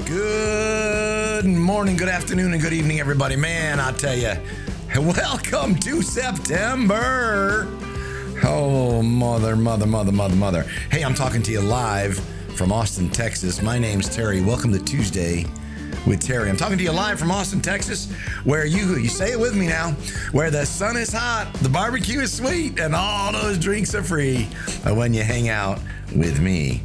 Good morning, good afternoon, and good evening, everybody. Man, I'll tell you, welcome to September. Oh, mother. Hey, I'm talking to you live from Austin, Texas. My name's Terry. Welcome to Tuesday with Terry. I'm talking to you live from Austin, Texas, where you say it with me now, where the sun is hot, the barbecue is sweet, and all those drinks are free when you hang out with me.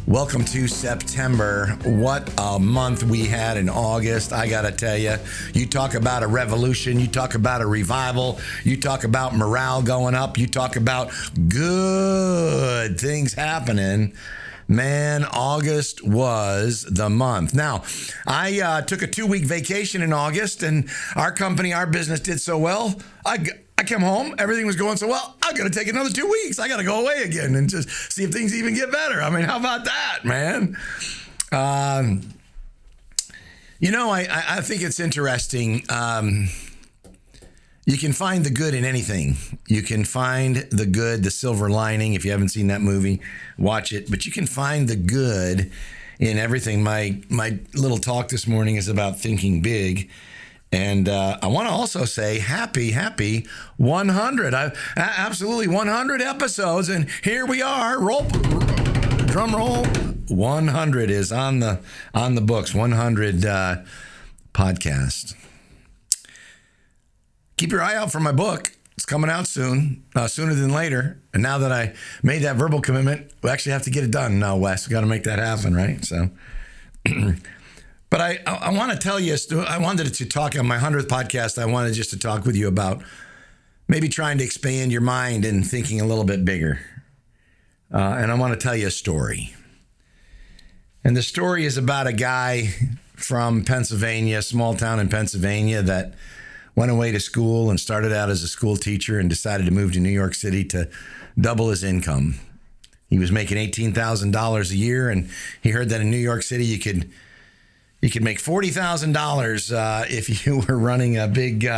Welcome to September. What a month we had in August. I got to tell you, you talk about a revolution, you talk about a revival, you talk about morale going up, you talk about good things happening. Man, August was the month. Now, I took a 2-week vacation in August, and our company, our business did so well. I came home, everything was going so well, I'm going to take another 2 weeks. I got to go away again and just see if things even get better. I mean, how about that, man? I think it's interesting. You can find the good in anything. You can find the good, the silver lining. If you haven't seen that movie, watch it. But you can find the good in everything. My little talk this morning is about thinking big. And I want to also say happy 100. Absolutely 100 episodes. And here we are. Drum roll. 100 is on the books. 100 podcast. Keep your eye out for my book. It's coming out soon, sooner than later. And now that I made that verbal commitment, we actually have to get it done now, Wes. We got to make that happen, right? So... But I want to tell you, I wanted to talk on my 100th podcast. I wanted just to talk with you about maybe trying to expand your mind and thinking a little bit bigger. And I want to tell you a story. And the story is about a guy from Pennsylvania, a small town in Pennsylvania, that went away to school and started out as a school teacher and decided to move to New York City to double his income. He was making $18,000 a year, and he heard that in New York City you could make $40,000 if you were running a big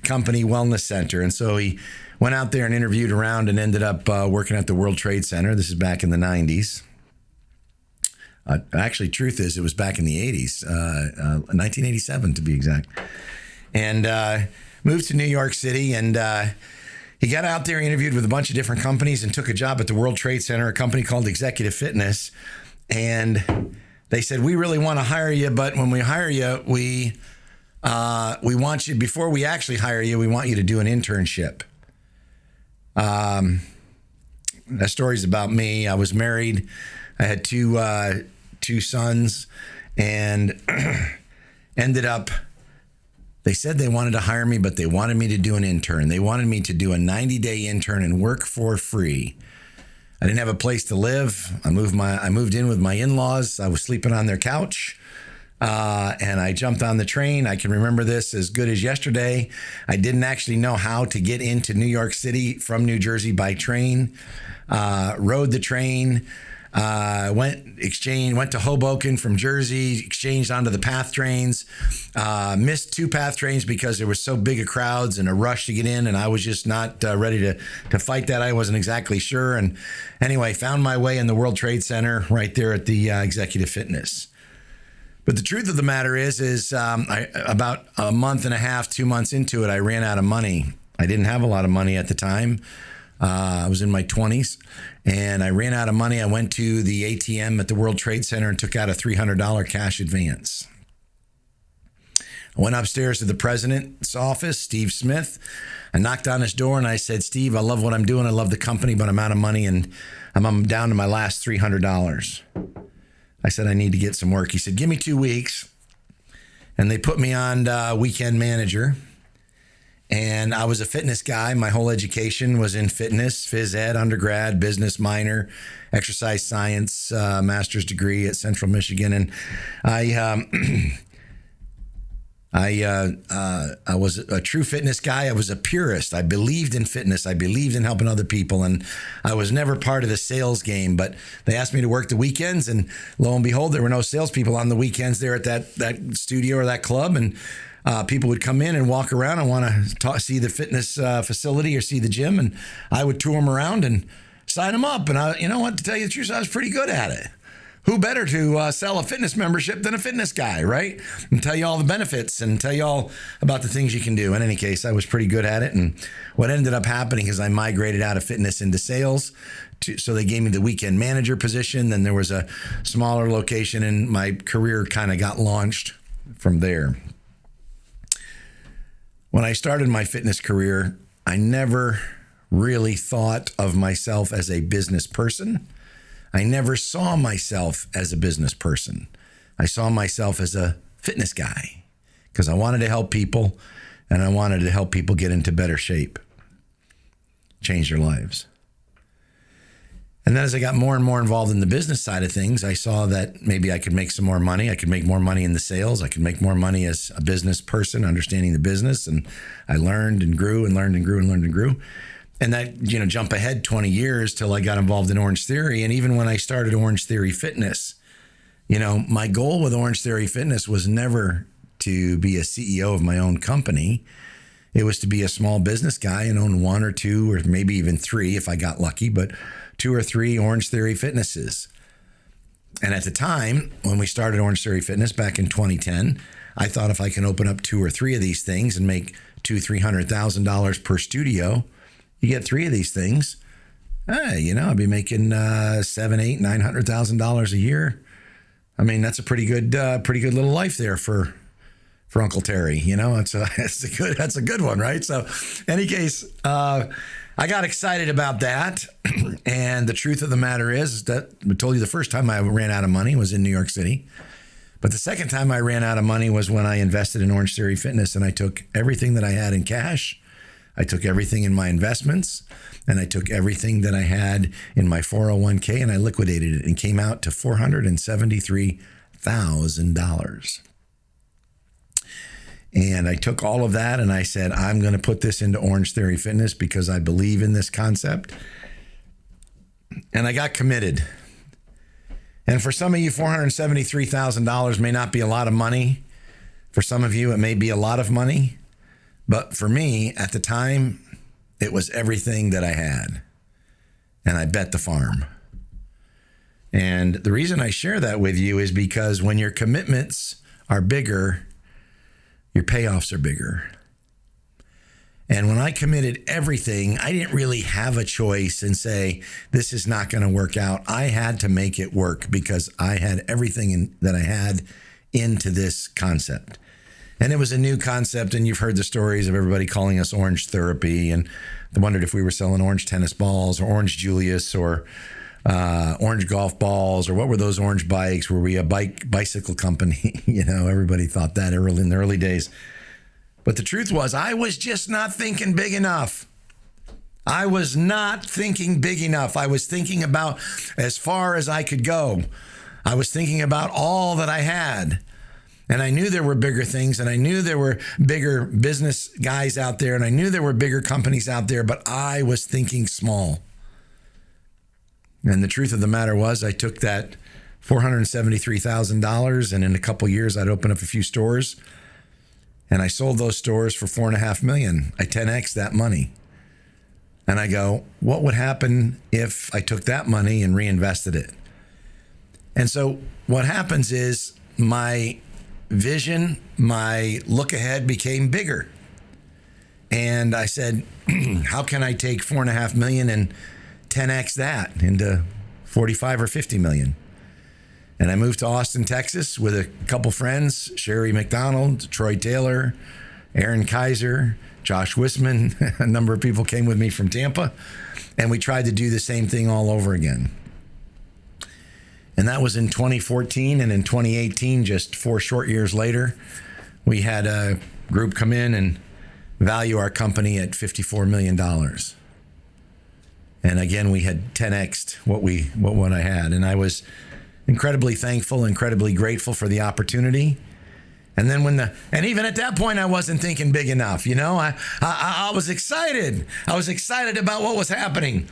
company wellness center. And so he went out there and interviewed around and ended up working at the World Trade Center. This is back in the 90s. Actually, truth is, it was back in the 80s, 1987 to be exact. And moved to New York City, and he got out there, interviewed with a bunch of different companies, and took a job at the World Trade Center, a company called Executive Fitness. And they said, we really want to hire you, but when we hire you, we want you, before we actually hire you, we want you to do an internship. That story's about me. I was married. I had two sons, and ended up, they said they wanted to hire me, but they wanted me to do an intern. They wanted me to do a 90-day intern and work for free. I didn't have a place to live. I moved in with my in-laws. I was sleeping on their couch, and I jumped on the train. I can remember this as good as yesterday. I didn't actually know how to get into New York City from New Jersey by train. Rode the train. Went to Hoboken from Jersey, exchanged onto the PATH trains, missed 2 PATH trains because there was so big a crowds and a rush to get in, and I was just not ready to fight that. I wasn't exactly sure. And anyway, found my way in the World Trade Center right there at the Executive Fitness. But the truth of the matter is about a month and a half, 2 months into it, I ran out of money. I didn't have a lot of money at the time. I was in my 20s, and I ran out of money. I went to the ATM at the World Trade Center and took out a $300 cash advance. I went upstairs to the president's office, Steve Smith. I knocked on his door and I said, Steve, I love what I'm doing. I love the company, but I'm out of money and I'm down to my last $300. I said, I need to get some work. He said, give me 2 weeks. And they put me on weekend manager. And I was a fitness guy. My whole education was in fitness, phys ed, undergrad, business minor, exercise science, master's degree at Central Michigan. And I was a true fitness guy. I was a purist. I believed in fitness. I believed in helping other people. And I was never part of the sales game. But they asked me to work the weekends. And lo and behold, there were no salespeople on the weekends there at that studio or that club. And people would come in and walk around and want to see the fitness facility or see the gym. And I would tour them around and sign them up. And you know what, to tell you the truth, I was pretty good at it. who better to sell a fitness membership than a fitness guy, right? And tell you all the benefits and tell you all about the things you can do. In any case, I was pretty good at it. And what ended up happening is I migrated out of fitness into sales. So they gave me the weekend manager position. Then there was a smaller location and my career kind of got launched from there. When I started my fitness career, I never really thought of myself as a business person. I never saw myself as a business person. I saw myself as a fitness guy because I wanted to help people and I wanted to help people get into better shape, change their lives. And then as I got more and more involved in the business side of things, I saw that maybe I could make some more money. I could make more money in the sales. I could make more money as a business person, understanding the business. And I learned and grew and learned and grew and learned and grew. And that, jump ahead 20 years till I got involved in Orange Theory. And even when I started Orange Theory Fitness, my goal with Orange Theory Fitness was never to be a CEO of my own company. It was to be a small business guy and own one or two or maybe even three if I got lucky, but 2 or 3 Orange Theory Fitnesses. And at the time, when we started Orange Theory Fitness back in 2010, I thought if I can open up 2 or 3 of these things and make $200,000-$300,000 per studio, you get 3 of these things, I'd be making $700,000, $800,000, $900,000 a year. I mean, that's a pretty good little life there for Uncle Terry. That's a good one, right? So, in any case, I got excited about that. And the truth of the matter is that I told you the first time I ran out of money was in New York City. But the second time I ran out of money was when I invested in Orange Theory Fitness and I took everything that I had in cash. I took everything in my investments and I took everything that I had in my 401k and I liquidated it and came out to $473,000. And I took all of that and I said, I'm going to put this into Orange Theory Fitness because I believe in this concept. And I got committed. And for some of you, $473,000 may not be a lot of money. For some of you, it may be a lot of money. But for me, at the time, it was everything that I had. And I bet the farm. And the reason I share that with you is because when your commitments are bigger, your payoffs are bigger. And when I committed everything, I didn't really have a choice and say, this is not going to work out. I had to make it work because I had everything that I had into this concept. And it was a new concept, and you've heard the stories of everybody calling us Orange Therapy, and they wondered if we were selling orange tennis balls or Orange Julius or orange golf balls, or what were those orange bikes? Were we a bicycle company? Everybody thought that in the early days. But the truth was, I was just not thinking big enough. I was not thinking big enough. I was thinking about as far as I could go. I was thinking about all that I had. And I knew there were bigger things, and I knew there were bigger business guys out there, and I knew there were bigger companies out there, but I was thinking small. And the truth of the matter was, I took that $473,000, and in a couple years, I'd open up a few stores, and I sold those stores for $4.5 million. I 10x that money. And I go, what would happen if I took that money and reinvested it? And so what happens is my vision, my look ahead became bigger. And I said, how can I take $4.5 million and 10x that into 45 or 50 million? And I moved to Austin, Texas with a couple friends, Sherry McDonald, Troy Taylor, Aaron Kaiser, Josh Wisman. A number of people came with me from Tampa, and we tried to do the same thing all over again. And that was in 2014, and in 2018, just 4 short years later, we had a group come in and value our company at $54 million. And again, we had 10x'd what I had. And I was incredibly thankful, incredibly grateful for the opportunity. And then and even at that point, I wasn't thinking big enough. I was excited. I was excited about what was happening.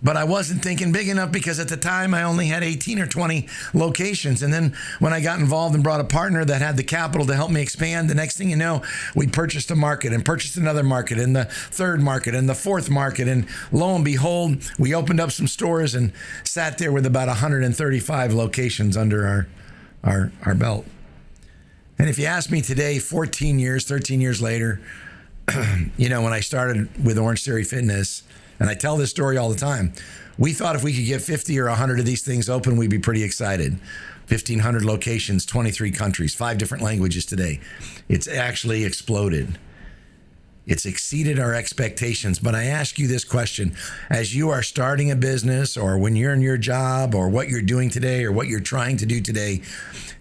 But I wasn't thinking big enough because at the time I only had 18 or 20 locations. And then when I got involved and brought a partner that had the capital to help me expand, the next thing you know, we purchased a market and purchased another market and the third market and the fourth market. And lo and behold, we opened up some stores and sat there with about 135 locations under our belt. And if you ask me today, 13 years later, when I started with Orange Theory Fitness, and I tell this story all the time, we thought if we could get 50 or 100 of these things open, we'd be pretty excited. 1,500 locations, 23 countries, 5 different languages today. It's actually exploded. It's exceeded our expectations. But I ask you this question, as you are starting a business or when you're in your job or what you're doing today or what you're trying to do today,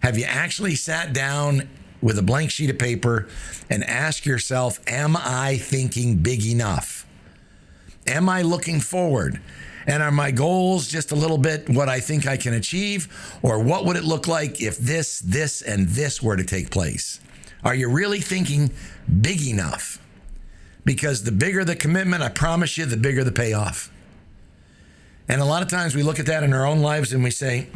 have you actually sat down with a blank sheet of paper and asked yourself, am I thinking big enough? Am I looking forward? And are my goals just a little bit what I think I can achieve? Or what would it look like if this, and this were to take place? Are you really thinking big enough? Because the bigger the commitment, I promise you, the bigger the payoff. And a lot of times we look at that in our own lives and we say,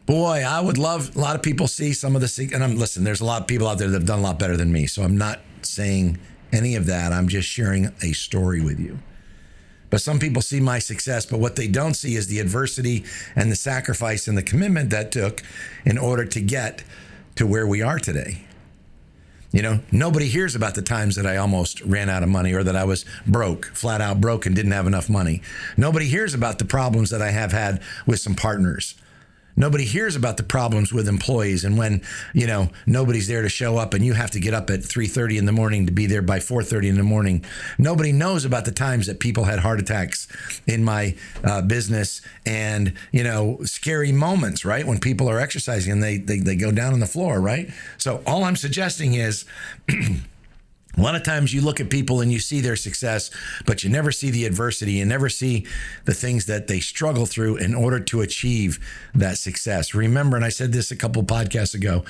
boy, I would love, a lot of people see some of the, and listen, there's a lot of people out there that have done a lot better than me. So I'm not saying any of that. I'm just sharing a story with you. But some people see my success, but what they don't see is the adversity and the sacrifice and the commitment that took in order to get to where we are today. Nobody hears about the times that I almost ran out of money or that I was broke, flat out broke and didn't have enough money. Nobody hears about the problems that I have had with some partners. Nobody hears about the problems with employees and when, nobody's there to show up and you have to get up at 3:30 in the morning to be there by 4:30 in the morning. Nobody knows about the times that people had heart attacks in my business and, scary moments, right? When people are exercising and they go down on the floor, right? So all I'm suggesting is a lot of times you look at people and you see their success, but you never see the adversity. You never see the things that they struggle through in order to achieve that success. Remember, and I said this a couple podcasts ago,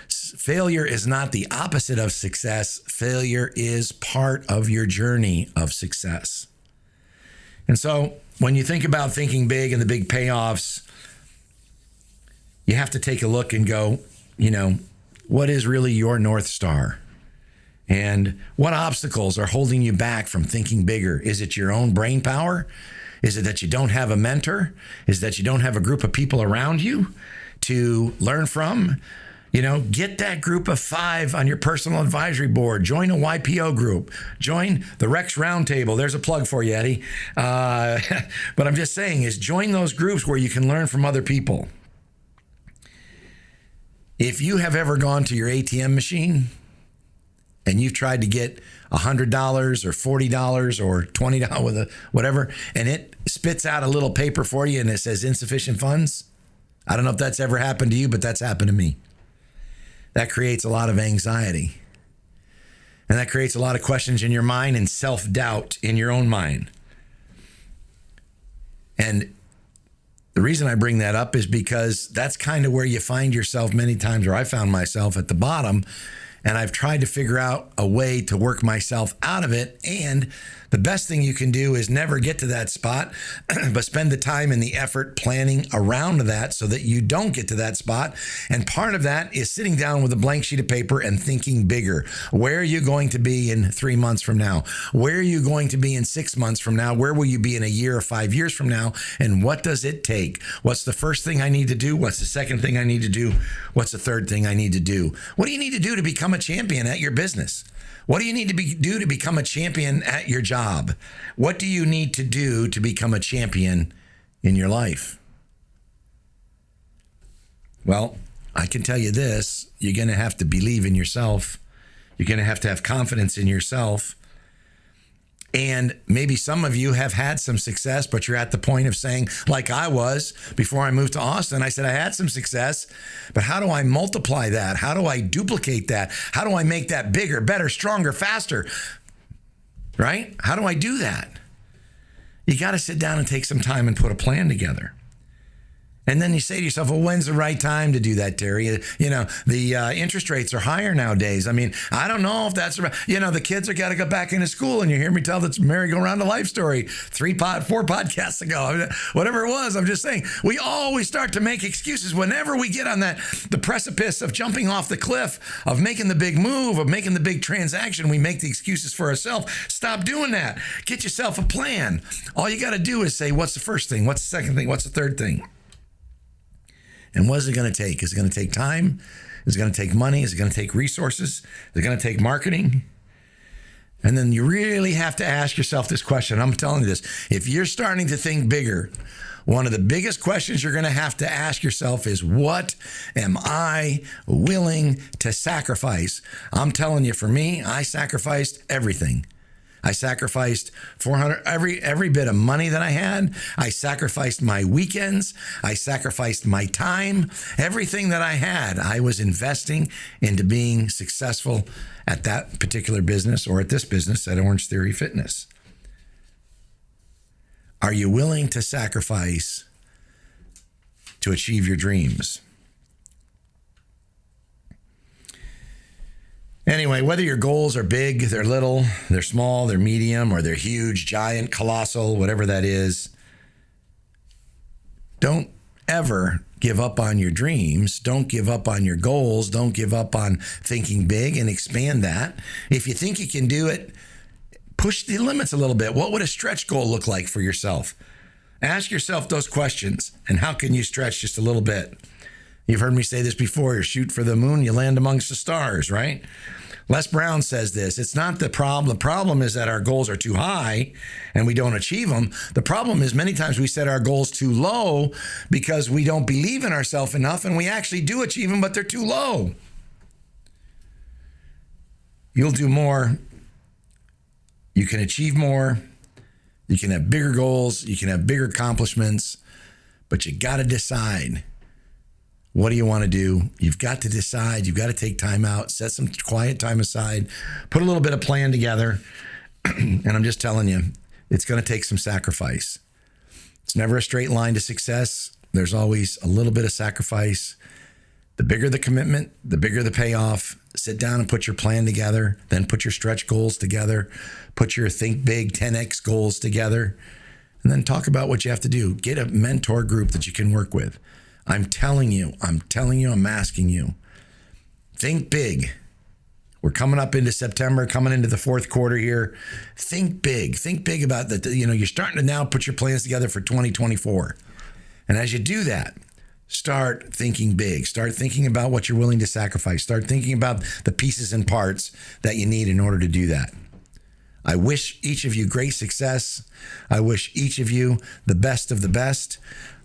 failure is not the opposite of success. Failure is part of your journey of success. And so when you think about thinking big and the big payoffs, you have to take a look and go, what is really your North Star? And what obstacles are holding you back from thinking bigger? Is it your own brain power? Is it that you don't have a mentor? Is it that you don't have a group of people around you to learn from? Get that group of 5 on your personal advisory board. Join a YPO group. Join the Rex Roundtable. There's a plug for you, Eddie. But I'm just saying is join those groups where you can learn from other people. If you have ever gone to your ATM machine and you've tried to get $100 or $40 or $20 with whatever, and it spits out a little paper for you and it says insufficient funds. I don't know if that's ever happened to you, but that's happened to me. That creates a lot of anxiety. And that creates a lot of questions in your mind and self-doubt in your own mind. And the reason I bring that up is because that's kind of where you find yourself many times, or I found myself at the bottom, and I've tried to figure out a way to work myself out of it. And the best thing you can do is never get to that spot, but spend the time and the effort planning around that so that you don't get to that spot. And part of that is sitting down with a blank sheet of paper and thinking bigger. Where are you going to be in 3 months from now? Where are you going to be in 6 months from now? Where will you be in a year or 5 years from now? And what does it take? What's the first thing I need to do? What's the second thing I need to do? What's the third thing I need to do? What do you need to do to become a champion at your business? What do you need to do to become a champion at your job? What do you need to do to become a champion in your life? Well, I can tell you this, you're going to have to believe in yourself. You're going to have confidence in yourself. And maybe some of you have had some success, but you're at the point of saying, like I was before I moved to Austin, I said I had some success, but how do I multiply that? How do I duplicate that? How do I make that bigger, better, stronger, faster? Right? How do I do that? You got to sit down and take some time and put a plan together. And then you say to yourself, well, when's the right time to do that, Terry? You know, the interest rates are higher nowadays. I mean, I don't know if that's, you know, the kids are got to go back into school, and you hear me tell this merry-go-round of life story 4 podcasts ago, whatever it was. I'm just saying, we always start to make excuses whenever we get on the precipice of jumping off the cliff, of making the big move, of making the big transaction. We make the excuses for ourselves. Stop doing that. Get yourself a plan. All you got to do is say, what's the first thing? What's the second thing? What's the third thing? And what is it going to take? Is it going to take time? Is it going to take money? Is it going to take resources? Is it going to take marketing? And then you really have to ask yourself this question. I'm telling you this. If you're starting to think bigger, one of the biggest questions you're going to have to ask yourself is, what am I willing to sacrifice? I'm telling you, for me, I sacrificed everything. I sacrificed every bit of money that I had. I sacrificed my weekends. I sacrificed my time. Everything that I had, I was investing into being successful at that particular business, or at this business at Orange Theory Fitness. Are you willing to sacrifice to achieve your dreams? Anyway, whether your goals are big, they're little, they're small, they're medium, or they're huge, giant, colossal, whatever that is, don't ever give up on your dreams. Don't give up on your goals. Don't give up on thinking big, and expand that. If you think you can do it, push the limits a little bit. What would a stretch goal look like for yourself? Ask yourself those questions, and how can you stretch just a little bit? You've heard me say this before. You shoot for the moon, you land amongst the stars, right? Les Brown says this. It's not the problem. The problem is that our goals are too high and we don't achieve them. The problem is many times we set our goals too low because we don't believe in ourselves enough, and we actually do achieve them, but they're too low. You'll do more. You can achieve more. You can have bigger goals. You can have bigger accomplishments, but you got to decide. What do you want to do? You've got to decide. You've got to take time out, set some quiet time aside, put a little bit of plan together. And I'm just telling you, it's going to take some sacrifice. It's never a straight line to success. There's always a little bit of sacrifice. The bigger the commitment, the bigger the payoff. Sit down and put your plan together. Then put your stretch goals together. Put your think big 10X goals together. And then talk about what you have to do. Get a mentor group that you can work with. I'm telling you, I'm asking you, think big. We're coming up into September, coming into the fourth quarter here. Think big about that. You're starting to now put your plans together for 2024. And as you do that, start thinking big. Start thinking about what you're willing to sacrifice. Start thinking about the pieces and parts that you need in order to do that. I wish each of you great success. I wish each of you the best of the best.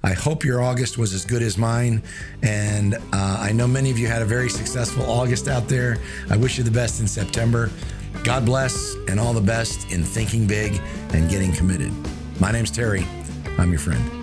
I hope your August was as good as mine. And I know many of you had a very successful August out there. I wish you the best in September. God bless, and all the best in thinking big and getting committed. My name's Terry. I'm your friend.